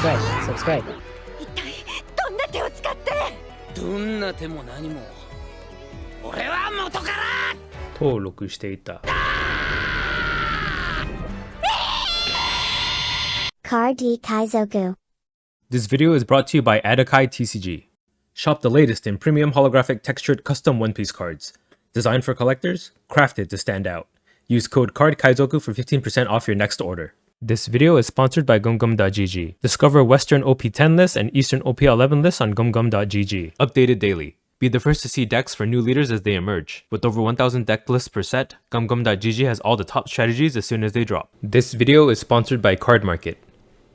subscribe. 一体どんな手を使ってどんな手も何も俺は元から登録していた。Card Kaizoku. This video is brought to you by Adakai TCG. Shop the latest in premium holographic textured custom One Piece cards. Designed for collectors, crafted to stand out. Use code Kaizoku for 15% off your next order. This video is sponsored by gumgum.gg. Discover Western OP10 lists and Eastern OP11 lists on gumgum.gg. Updated daily. Be the first to see decks for new leaders as they emerge. With over 1,000 deck lists per set, gumgum.gg has all the top strategies as soon as they drop. This video is sponsored by Card Market,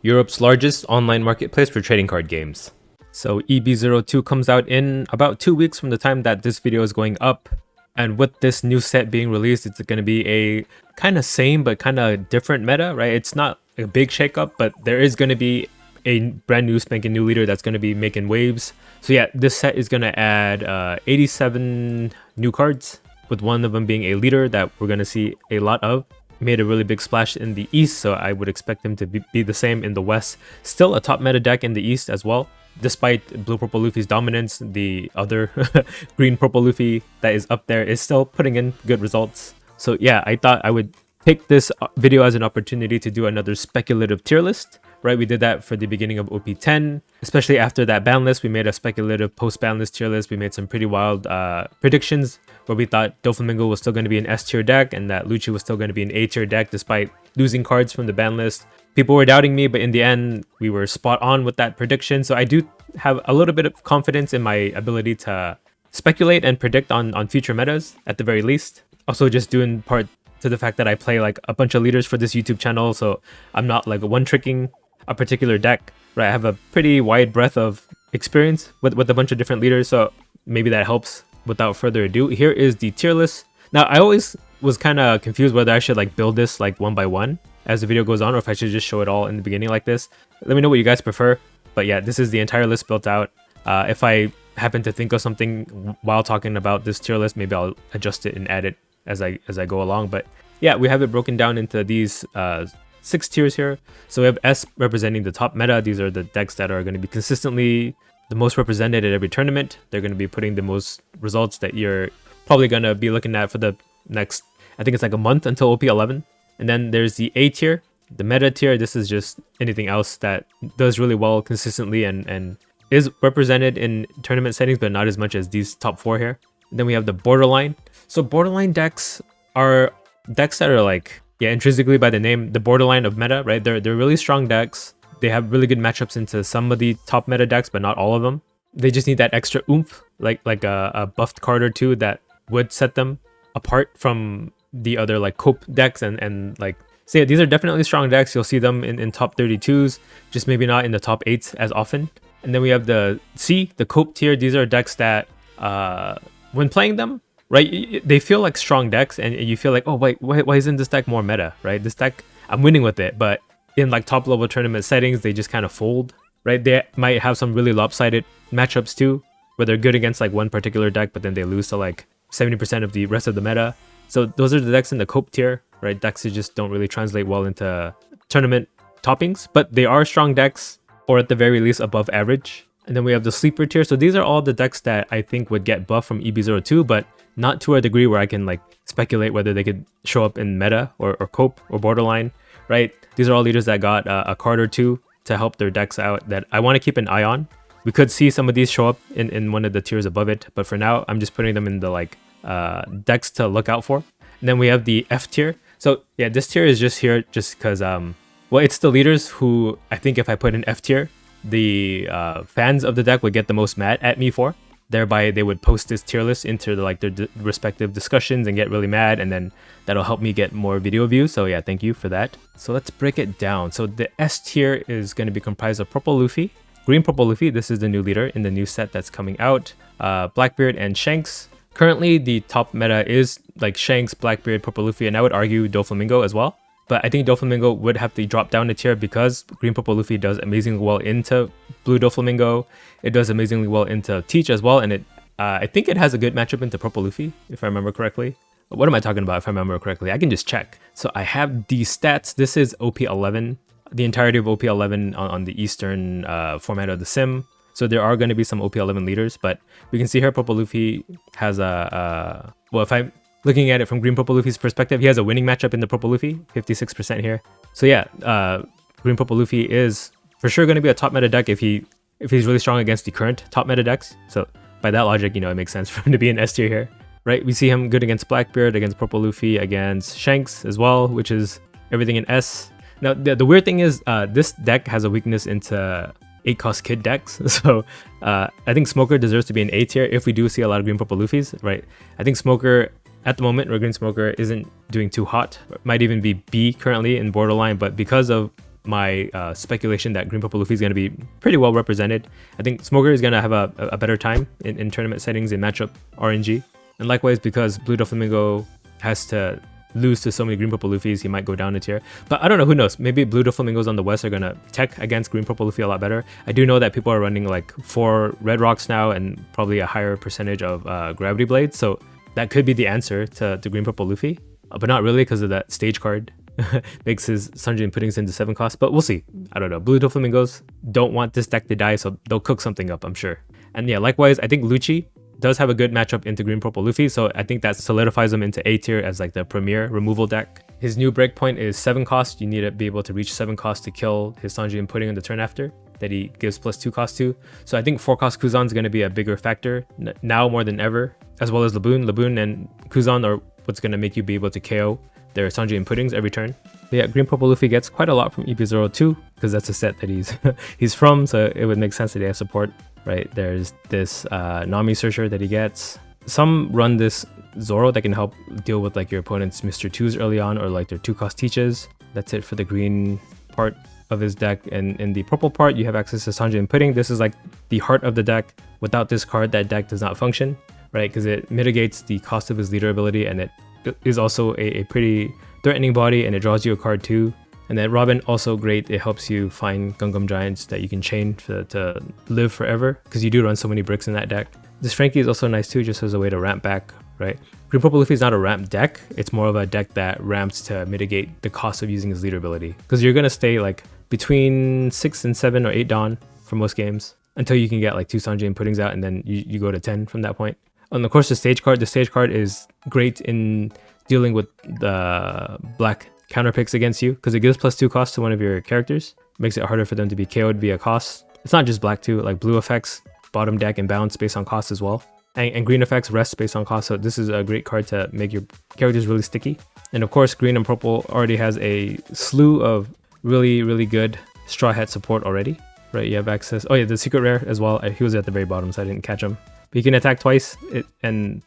Europe's largest online marketplace for trading card games. So EB02 comes out in about 2 weeks from the time that this video is going up. And with this new set being released, it's going to be a kind of same but kind of different meta, right? It's not a big shakeup, but there is going to be a brand new spanking new leader that's going to be making waves. So yeah, this set is going to add 87 new cards, with one of them being a leader that we're going to see a lot of. Made a really big splash in the East, so I would expect him to be the same in the West. Still a top meta deck in the East as well. Despite Blue Purple Luffy's dominance, the other Green Purple Luffy that is up there is still putting in good results. So yeah, I thought I would take this video as an opportunity to do another speculative tier list. Right, we did that for the beginning of OP10, especially after that ban list. We made a speculative post-ban list tier list. We made some pretty wild predictions where we thought Doflamingo was still going to be an S tier deck and that Lucci was still going to be an A tier deck despite losing cards from the ban list. People were doubting me, but in the end, we were spot on with that prediction. So I do have a little bit of confidence in my ability to speculate and predict on future metas at the very least. Also just due in part to the fact that I play like a bunch of leaders for this YouTube channel, so I'm not like one-tricking a particular deck, right? I have a pretty wide breadth of experience with a bunch of different leaders, so maybe that helps. Without further ado, here is the tier list. Now, I always was kind of confused whether I should like build this like one by one as the video goes on, or if I should just show it all in the beginning like this. Let me know what you guys prefer. But yeah, this is the entire list built out. If I happen to think of something while talking about this tier list, maybe I'll adjust it and add it as I go along. But yeah, we have it broken down into these 6 tiers here. So we have S representing the top meta. These are the decks that are going to be consistently the most represented at every tournament. They're going to be putting the most results that you're probably going to be looking at for the next, I think it's like a month until OP11. And then there's the A tier, the meta tier. This is just anything else that does really well consistently and is represented in tournament settings, but not as much as these top 4 here. And then we have the borderline. So borderline decks are decks that are like, yeah, intrinsically by the name, the borderline of meta, right? They're really strong decks. They have really good matchups into some of the top meta decks, but not all of them. They just need that extra oomph, like a buffed card or two that would set them apart from the other like cope decks and like, so yeah, these are definitely strong decks. You'll see them in top 32s, just maybe not in the top 8s as often. And then we have the C, the cope tier. These are decks that when playing them, right, they feel like strong decks and you feel like, oh wait, why isn't this deck more meta, right? This deck, I'm winning with it, but in like top level tournament settings, they just kind of fold, right? They might have some really lopsided matchups too, where they're good against like one particular deck, but then they lose to like 70% of the rest of the meta. So those are the decks in the cope tier, right? Decks that just don't really translate well into tournament toppings, but they are strong decks, or at the very least above average. And then we have the sleeper tier. So these are all the decks that I think would get buff from EB02, but not to a degree where I can like speculate whether they could show up in meta or cope or borderline, right? These are all leaders that got a card or two to help their decks out that I want to keep an eye on. We could see some of these show up in one of the tiers above it, but for now, I'm just putting them in the like decks to look out for. And then we have the F tier. So yeah, this tier is just here just because, well, it's the leaders who I think if I put in F tier, the fans of the deck would get the most mad at me for. Thereby, they would post this tier list into like their respective discussions and get really mad, and then that'll help me get more video views. So yeah, thank you for that. So let's break it down. So the S tier is going to be comprised of Purple Luffy, Green Purple Luffy. This is the new leader in the new set that's coming out. Blackbeard and Shanks. Currently, the top meta is like Shanks, Blackbeard, Purple Luffy, and I would argue Doflamingo as well. But I think Doflamingo would have to drop down a tier because Green Purple Luffy does amazingly well into Blue Doflamingo. It does amazingly well into Teach as well, and it I think it has a good matchup into Purple Luffy, if I remember correctly. What am I talking about if I remember correctly? I can just check. So I have these stats. This is OP11 the entirety of OP11 on the Eastern format of the sim. So there are going to be some OP11 leaders, but we can see here Purple Luffy has well, if I'm looking at it from Green Purple Luffy's perspective, he has a winning matchup in the Purple Luffy, 56% here. So yeah, Green Purple Luffy is for sure going to be a top meta deck if he's really strong against the current top meta decks. So by that logic, you know, it makes sense for him to be in S tier here, right? We see him good against Blackbeard, against Purple Luffy, against Shanks as well, which is everything in S. Now, the weird thing is this deck has a weakness into 8-cost kid decks. So I think Smoker deserves to be an A tier if we do see a lot of Green Purple Luffys, right? I think Smoker, at the moment, Green Smoker isn't doing too hot. Might even be B currently in borderline, but because of my speculation that Green Purple Luffy is going to be pretty well represented, I think Smoker is going to have a better time in tournament settings in matchup RNG. And likewise, because Blue Doflamingo has to lose to so many Green Purple Luffys, he might go down a tier. But I don't know, who knows? Maybe Blue Doflamingos on the West are going to tech against Green Purple Luffy a lot better. I do know that people are running like 4 Red Rocks now and probably a higher percentage of Gravity Blades. So that could be the answer to Green Purple Luffy. But not really, because of that stage card. Makes his Sanjin Puddings into 7 cost, but we'll see. I don't know. Blue Doflamingos don't want this deck to die, so they'll cook something up, I'm sure. And yeah, likewise, I think Lucci does have a good matchup into Green Purple Luffy, so I think that solidifies him into A tier as like the premier removal deck. His new breakpoint is 7 cost. You need to be able to reach 7 cost to kill his Sanjin Pudding on the turn after, that he gives plus 2 cost to. So I think 4 cost Kuzan is going to be a bigger factor now more than ever, as well as Laboon. Laboon and Kuzan are what's going to make you be able to KO their Sanjin Puddings every turn. But yeah, Green Purple Luffy gets quite a lot from EB02 because that's a set that he's from, so it would make sense that he has support, right? There's this Nami Searcher that he gets. Some run this Zoro that can help deal with like your opponent's Mr. 2s early on, or like their 2-cost teaches. That's it for the green part of his deck. And in the purple part, you have access to Sanjin Pudding. This is like the heart of the deck. Without this card, that deck does not function, right? Because it mitigates the cost of his leader ability, and it is also a pretty threatening body, and it draws you a card too. And then Robin, also great. It helps you find Gungam Giants that you can chain to live forever, because you do run so many bricks in that deck. This Frankie is also nice too, just as a way to ramp back, right? Green Purple Luffy is not a ramp deck. It's more of a deck that ramps to mitigate the cost of using his leader ability, because you're going to stay like between 6 and 7 or 8 Dawn for most games until you can get like 2 Sanjin Puddings out, and then you go to 10 from that point. And of course, the stage card is great in dealing with the black counter picks against you, because it gives plus 2 cost to one of your characters. Makes it harder for them to be KO'd via cost. It's not just black too, like blue effects bottom deck and bounce based on cost as well. And green effects rest based on cost, so this is a great card to make your characters really sticky. And of course, green and purple already has a slew of really good Straw Hat support already, right? You have access. Oh yeah, the secret rare as well. He was at the very bottom, so I didn't catch him. But you can attack twice, and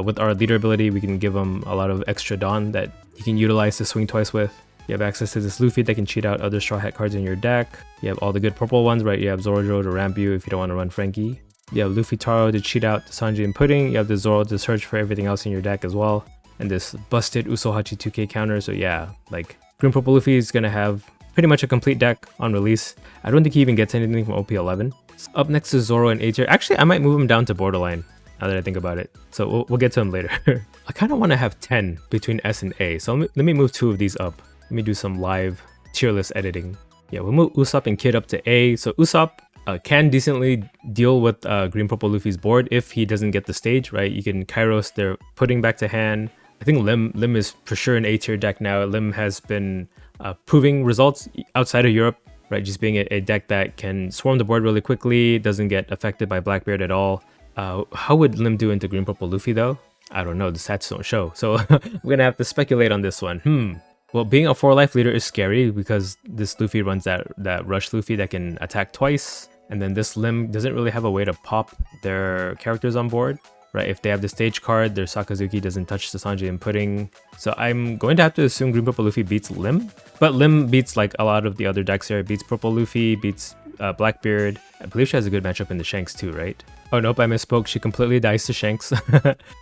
with our leader ability, we can give him a lot of extra Dawn that you can utilize to swing twice with. You have access to this Luffy that can cheat out other Straw Hat cards in your deck. You have all the good purple ones, right? You have Zorojo to ramp you if you don't want to run Frankie. You have Luffy Taro to cheat out the Sanjin Pudding. You have the Zoro to search for everything else in your deck as well. And this busted Usohachi 2k counter. So yeah, like Green Purple Luffy is going to have pretty much a complete deck on release. I don't think he even gets anything from OP11. Up next is Zoro in A tier. Actually, I might move him down to borderline now that I think about it. So we'll get to him later. I kind of want to have 10 between S and A. So let me move 2 of these up. Let me do some live tier list editing. Yeah, we'll move Usopp and Kid up to A. So Usopp can decently deal with Green Purple Luffy's board if he doesn't get the stage, right? You can Kairos their Pudding back to hand. I think Lim is for sure an A tier deck now. Lim has been proving results outside of Europe, right? Just being a deck that can swarm the board really quickly, doesn't get affected by Blackbeard at all. How would Lim do into Green Purple Luffy though? I don't know, the stats don't show. So we're gonna have to speculate on this one. Well, being a 4-life leader is scary because this Luffy runs that Rush Luffy that can attack twice. And then this Lim doesn't really have a way to pop their characters on board, right? If they have the stage card, their Sakazuki doesn't touch the Sanjin Pudding. So I'm going to have to assume Green Purple Luffy beats Lim. But Lim beats like a lot of the other decks here. It beats Purple Luffy, beats Blackbeard. I believe she has a good matchup in the Shanks too, right? Oh nope, I misspoke. She completely dies to Shanks.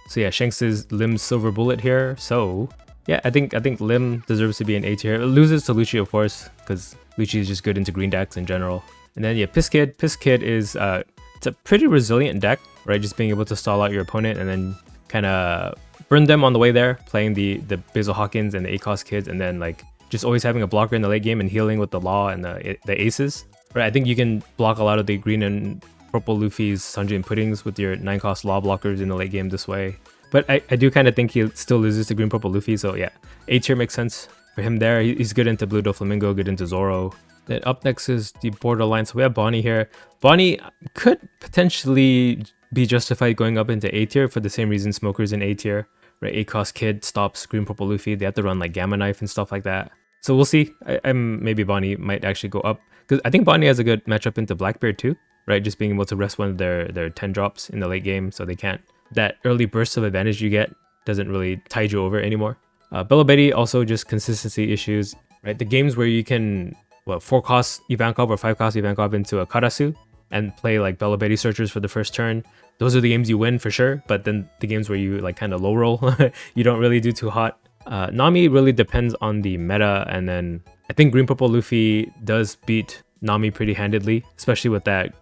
So yeah, Shanks is Lim's silver bullet here. So yeah, I think Lim deserves to be an A tier. It loses to Lucci, of course, because Lucci is just good into green decks in general. And then yeah, Piss Kid. Piss Kid is it's a pretty resilient deck, right? Just being able to stall out your opponent and then kind of burn them on the way there, playing the Basil Hawkins and the 8-cost kids, and then like just always having a blocker in the late game and healing with the Law and the aces. Right, I think you can block a lot of the green and purple Luffy's, Sanji, and Puddings with your 9-cost Law blockers in the late game this way. But I do kind of think he still loses to green purple Luffy, so yeah, A tier makes sense for him there. He's good into Blue Doflamingo, good into Zoro. Then up next is the borderline, so we have Bonnie here. Bonnie could potentially be justified going up into A tier for the same reason Smoker's in A tier. Right, 8-cost Kid stops green purple Luffy, they have to run like Gamma Knife and stuff like that. So we'll see. Maybe Bonnie might actually go up, because I think Bonnie has a good matchup into Blackbeard too, right? Just being able to rest one of their 10 drops in the late game, so they can't. That early burst of advantage you get doesn't really tide you over anymore. Bello Betty also just consistency issues, right? The games where you can 4-cost Ivankov or 5-cost Ivankov into a Karasu and play like Bello Betty searchers for the first turn, those are the games you win for sure. But then the games where you like kind of low roll, you don't really do too hot. Nami really depends on the meta, and then I think green purple Luffy does beat Nami pretty handedly, especially with that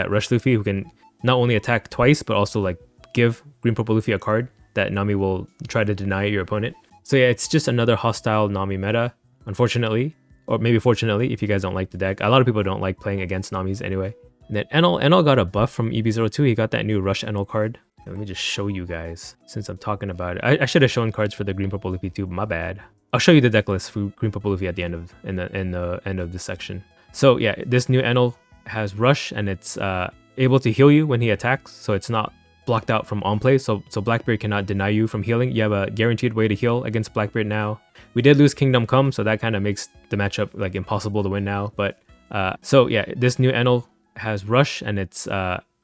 rush Luffy who can not only attack twice but also like give green purple Luffy a card that Nami will try to deny your opponent. So yeah, it's just another hostile Nami meta, unfortunately, or maybe fortunately if you guys don't like the deck. A lot of people don't like playing against Namis anyway. And then Enel got a buff from EB02. He got that new Rush Enel card. Let me just show you guys since I'm talking about it. I should have shown cards for the green purple Luffy too, but my bad. I'll show you the deck list for green purple Luffy at the end of in the end of this section. So yeah, this new Enel has Rush, and it's able to heal you when he attacks, so it's not blocked out from on play. So Blackbeard cannot deny you from healing. You have a guaranteed way to heal against Blackbeard now. We did lose Kingdom Come, so that kind of makes the matchup like impossible to win now. But so yeah, this new Enel has Rush, and it's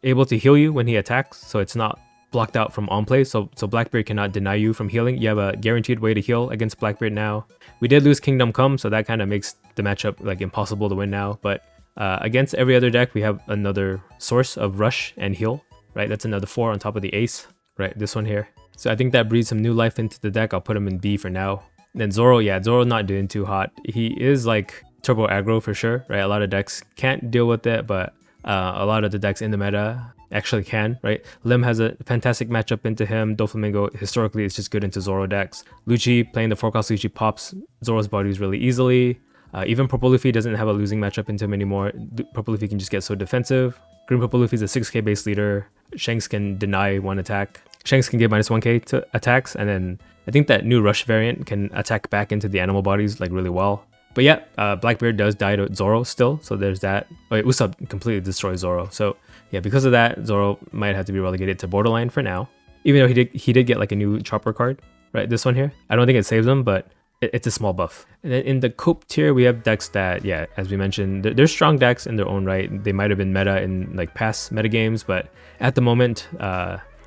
able to heal you when he attacks, so it's not blocked out from on play. So Blackbeard cannot deny you from healing. You have a guaranteed way to heal against Blackbeard now. We did lose Kingdom Come, so that kind of makes the matchup like impossible to win now. But against every other deck, we have another source of Rush and heal. Right, that's another 4 on top of the ace. Right, this one here. So I think that breathes some new life into the deck. I'll put him in B for now. And then Zoro, yeah, Zoro not doing too hot. He is like turbo aggro for sure. Right, a lot of decks can't deal with it, but a lot of the decks in the meta actually can, right? Lim has a fantastic matchup into him. Doflamingo historically is just good into Zoro decks. Lucci, playing the 4-cost Lucci pops Zoro's bodies really easily. Even Purple Luffy doesn't have a losing matchup into him anymore. Purple Luffy can just get so defensive. Green Purple Luffy is a 6k base leader. Shanks can deny one attack. Shanks can give minus 1k to attacks, and then I think that new Rush variant can attack back into the animal bodies like really well. But yeah, Blackbeard does die to Zoro still, so there's that. Oh wait, Usopp completely destroys Zoro. So yeah, because of that, Zoro might have to be relegated to borderline for now. Even though he did get like a new chopper card, right? This one here. I don't think it saves him, but it's a small buff. And then in the Cope tier, we have decks that, yeah, as we mentioned, they're strong decks in their own right. They might have been meta in like past meta games, but at the moment,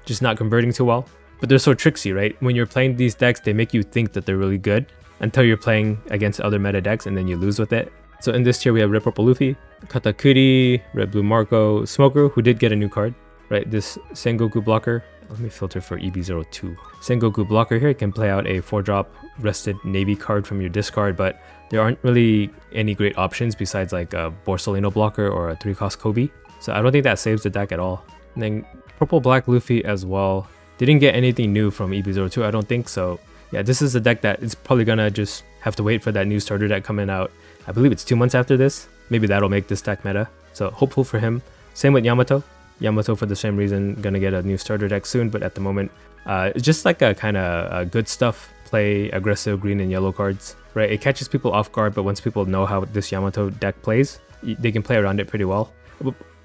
just not converting too well. But they're so tricksy, right? When you're playing these decks, they make you think that they're really good until you're playing against other meta decks, and then you lose with it. So in this tier, we have Red Purple Luffy, Katakuri, Red Blue Marco, Smoker, who did get a new card, right? This Sengoku blocker. Let me filter for EB02. Sengoku blocker here can play out a 4-drop rested Navy card from your discard, but there aren't really any great options besides like a Borsalino blocker or a 3-cost Kobe. So I don't think that saves the deck at all. And then Purple Black Luffy as well. Didn't get anything new from EB02, I don't think so. Yeah, this is a deck that is probably gonna just have to wait for that new starter deck coming out. I believe it's 2 months after this. Maybe that'll make this deck meta. So hopeful for him. Same with Yamato. Yamato, for the same reason, gonna get a new starter deck soon, but at the moment, it's just like a kind of good stuff. Play aggressive green and yellow cards, right? It catches people off guard, but once people know how this Yamato deck plays, they can play around it pretty well.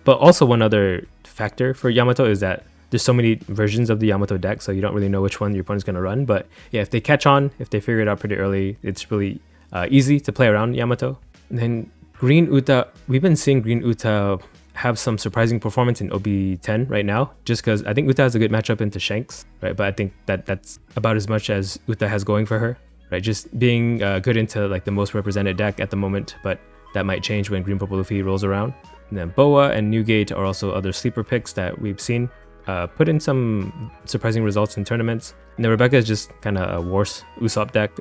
But also one other factor for Yamato is that there's so many versions of the Yamato deck, so you don't really know which one your opponent's gonna run. But yeah, if they catch on, if they figure it out pretty early, it's really easy to play around Yamato. And then Green Uta, we've been seeing Green Uta have some surprising performance in OB10 right now, just because I think Uta has a good matchup into Shanks, right? But I think that's about as much as Uta has going for her, right? Just being good into like the most represented deck at the moment, but that might change when Green Purple Luffy rolls around. And then Boa and Newgate are also other sleeper picks that we've seen put in some surprising results in tournaments. And then Rebecca is just kind of a worse Usopp deck,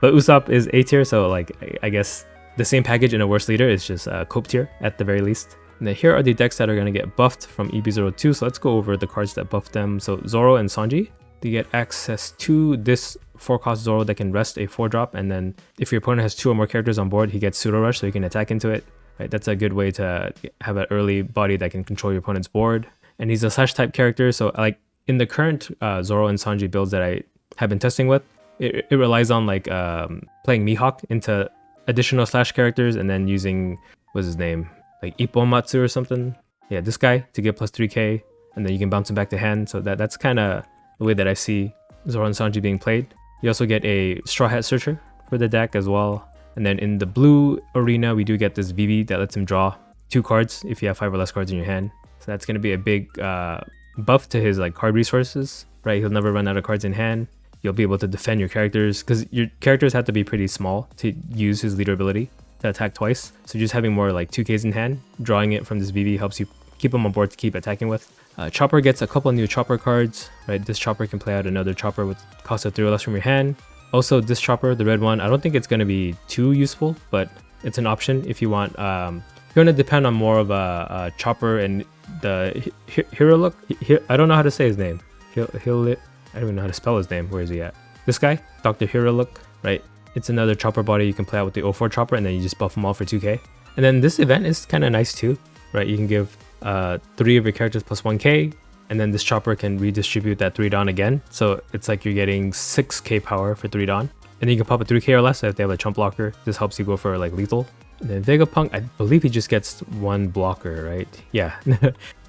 but Usopp is A tier, so like I guess the same package in a worse leader is just Cope tier at the very least. And then here are the decks that are going to get buffed from EB02. So let's go over the cards that buffed them. So Zoro and Sanji. I you get access to this 4-cost Zoro that can rest a 4-drop, and then if your opponent has 2 or more characters on board, he gets pseudo rush, so you can attack into it. Right, that's a good way to have an early body that can control your opponent's board. And he's a slash type character, so like in the current Zoro and Sanji builds that I have been testing with, it relies on like playing Mihawk into additional slash characters and then using, what's his name, like Ippomatsu or something. Yeah, this guy to get plus 3k, and then you can bounce him back to hand. So that's kind of the way that I see Zoro and Sanji being played. You also get a Straw Hat Searcher for the deck as well. And then in the blue arena, we do get this VV that lets him draw 2 cards if you have 5 or less cards in your hand. So that's going to be a big buff to his like card resources, right? He'll never run out of cards in hand. You'll be able to defend your characters because your characters have to be pretty small to use his leader ability to attack twice. So just having more like 2Ks in hand, drawing it from this VV helps you keep him on board to keep attacking with. Chopper gets a couple new Chopper cards, right? This Chopper can play out another Chopper with cost of 3 or less from your hand. Also, this Chopper, the red one, I don't think it's going to be too useful, but it's an option if you want. You're going to depend on more of a Chopper and the hero look. I don't know how to say his name. I don't even know how to spell his name. Where is he at? This guy, Dr. Hero look, right? It's another Chopper body you can play out with the 04 Chopper, and then you just buff them all for 2k. And then this event is kind of nice too, right? You can give 3 of your characters plus 1k, and then this Chopper can redistribute that 3 Dawn again. So it's like you're getting 6k power for 3 Dawn. And then you can pop a 3k or less if they have a chump blocker. This helps you go for like lethal. And then Vegapunk, I believe he just gets 1 blocker, right? Yeah,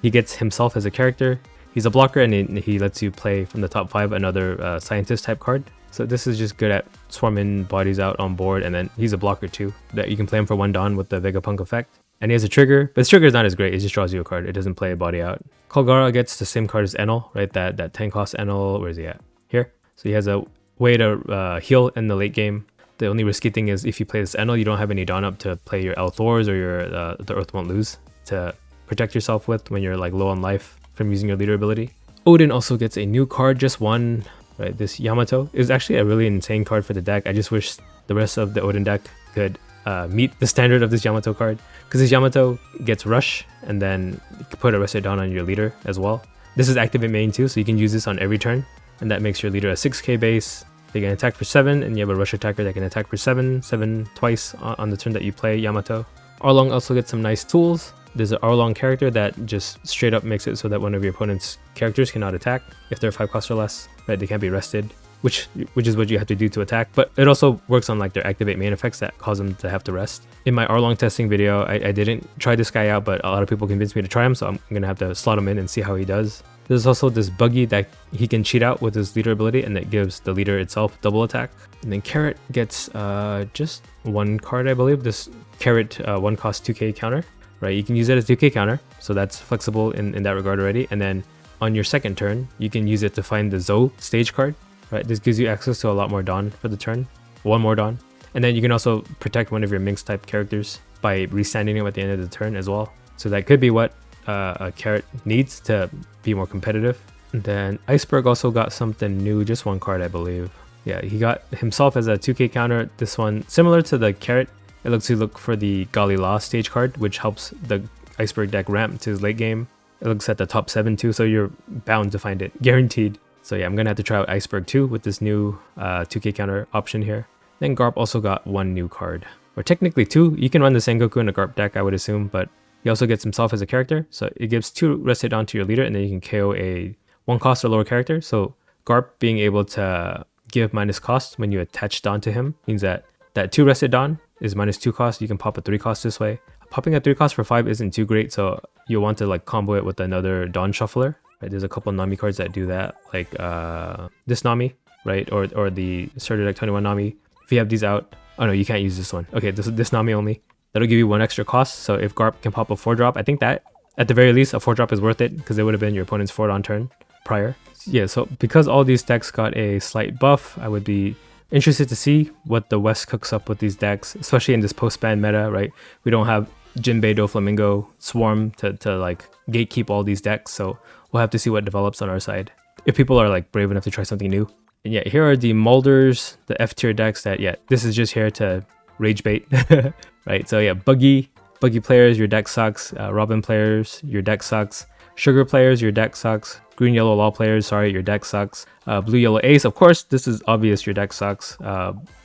he gets himself as a character. He's a blocker, and he lets you play from the top 5 another scientist type card. So this is just good at swarming bodies out on board, and then he's a blocker too. That you can play him for 1 Dawn with the Vegapunk effect. And he has a trigger, but his trigger is not as great. It just draws you a card. It doesn't play a body out. Colgara gets the same card as Enel, right? That 10 cost Enel. Where is he at? Here. So he has a way to heal in the late game. The only risky thing is if you play this Enel, you don't have any Dawn up to play your L Thors or your the Earth Won't Lose to protect yourself with when you're like low on life from using your leader ability. Odin also gets a new card, just 1. Right, this Yamato is actually a really insane card for the deck. I just wish the rest of the Odin deck could meet the standard of this Yamato card, because this Yamato gets rush, and then you can put a Rested Dawn on your leader as well. This is activate main too, so you can use this on every turn, and that makes your leader a 6k base. They can attack for 7, and you have a rush attacker that can attack for 7 twice on the turn that you play Yamato. Arlong also gets some nice tools. There's an Arlong character that just straight up makes it so that one of your opponent's characters cannot attack if they're 5 cost or less, right? They can't be rested, which is what you have to do to attack, but it also works on like their activate main effects that cause them to have to rest. In my Arlong testing video, I didn't try this guy out, but a lot of people convinced me to try him, so I'm gonna have to slot him in and see how he does. There's also this Buggy that he can cheat out with his leader ability, and that gives the leader itself double attack. And then Carrot gets just 1 card, I believe. This Carrot 1 cost 2k counter, right? You can use it as 2k counter, so that's flexible in that regard already. And then on your second turn, you can use it to find the Zoe stage card, right? This gives you access to a lot more Dawn for the turn, 1 more Dawn. And then you can also protect one of your Minx type characters by restanding him at the end of the turn as well. So that could be what a Carrot needs to be more competitive. And then Iceberg also got something new, just 1 card, I believe. Yeah, he got himself as a 2k counter. This one, similar to the Carrot, it lets you look for the Galila stage card, which helps the Iceberg deck ramp to his late game. It looks at the top 7 too, so you're bound to find it, guaranteed. So yeah, I'm gonna have to try out Iceberg too with this new 2k counter option here. Then Garp also got 1 new card, or technically 2. You can run the Sengoku in a Garp deck, I would assume, but he also gets himself as a character. So it gives 2 rested Dawn to your leader, and then you can KO a 1 cost or lower character. So Garp being able to give minus cost when you attach Dawn to him means that 2 rested Dawn is minus 2 cost. You can pop a 3 cost this way. Popping a 3 cost for 5 isn't too great, so you'll want to like combo it with another Dawn Shuffler. Right? There's a couple Nami cards that do that, like this Nami, right? Or the Starter Deck 21 Nami. If you have these out, oh no, you can't use this one. Okay, this Nami only. That'll give you 1 extra cost. So if Garp can pop a 4-drop, I think that at the very least a 4-drop is worth it, because it would have been your opponent's 4 on turn prior. Yeah, so because all these decks got a slight buff, I would be interested to see what the West cooks up with these decks, especially in this post-ban meta, right? We don't have Jinbei, Doflamingo, Swarm to like gatekeep all these decks, so we'll have to see what develops on our side. If people are like brave enough to try something new. And yeah, here are the molders, the F tier decks that, yeah, this is just here to rage bait, right? So yeah, Buggy players, your deck sucks. Robin players, your deck sucks. Sugar players, your deck sucks. Green yellow law players, sorry, your deck sucks. Blue yellow ace, of course, this is obvious, your deck sucks.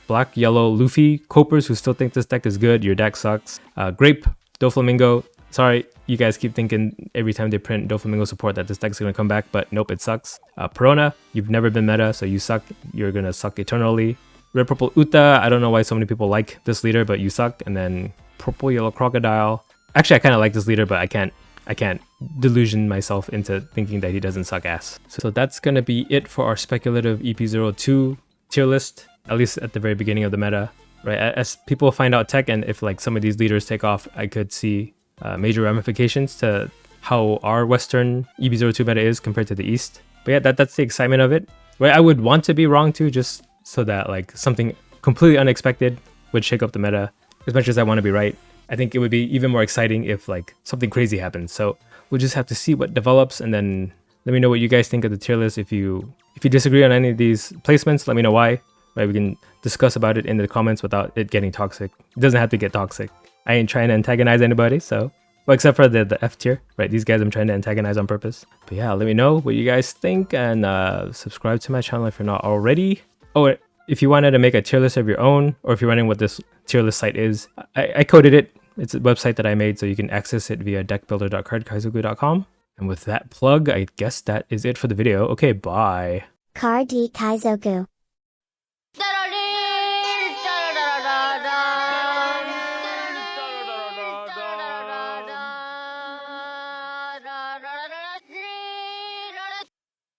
Black yellow Luffy copers who still think this deck is good, your deck sucks. Grape Doflamingo, sorry, you guys keep thinking every time they print Doflamingo support that this deck's gonna come back, but nope, it sucks. Perona, you've never been meta, so you suck. You're gonna suck eternally. Red purple Uta, I don't know why so many people like this leader, but you suck. And then purple yellow Crocodile. Actually, I kind of like this leader, but I can't delusion myself into thinking that he doesn't suck ass. So that's gonna be it for our speculative EP02 tier list, at least at the very beginning of the meta. Right, as people find out tech, and if like some of these leaders take off, I could see major ramifications to how our Western EB02 meta is compared to the East. But yeah, that's the excitement of it. Right, I would want to be wrong too, just so that like something completely unexpected would shake up the meta. As much as I want to be right, I think it would be even more exciting if like something crazy happens. So we'll just have to see what develops, and then let me know what you guys think of the tier list. If you disagree on any of these placements, let me know why. Right, we can discuss about it in the comments without it getting toxic. It doesn't have to get toxic. I ain't trying to antagonize anybody, so well, except for the F tier, right? These guys I'm trying to antagonize on purpose. But yeah, let me know what you guys think, and subscribe to my channel if you're not already. Oh, if you wanted to make a tier list of your own, or if you're wondering what this tier list site is, I coded it. It's a website that I made, so you can access it via deckbuilder.cardkaizoku.com. And with that plug, I guess that is it for the video. Okay, bye. Card Kaizoku.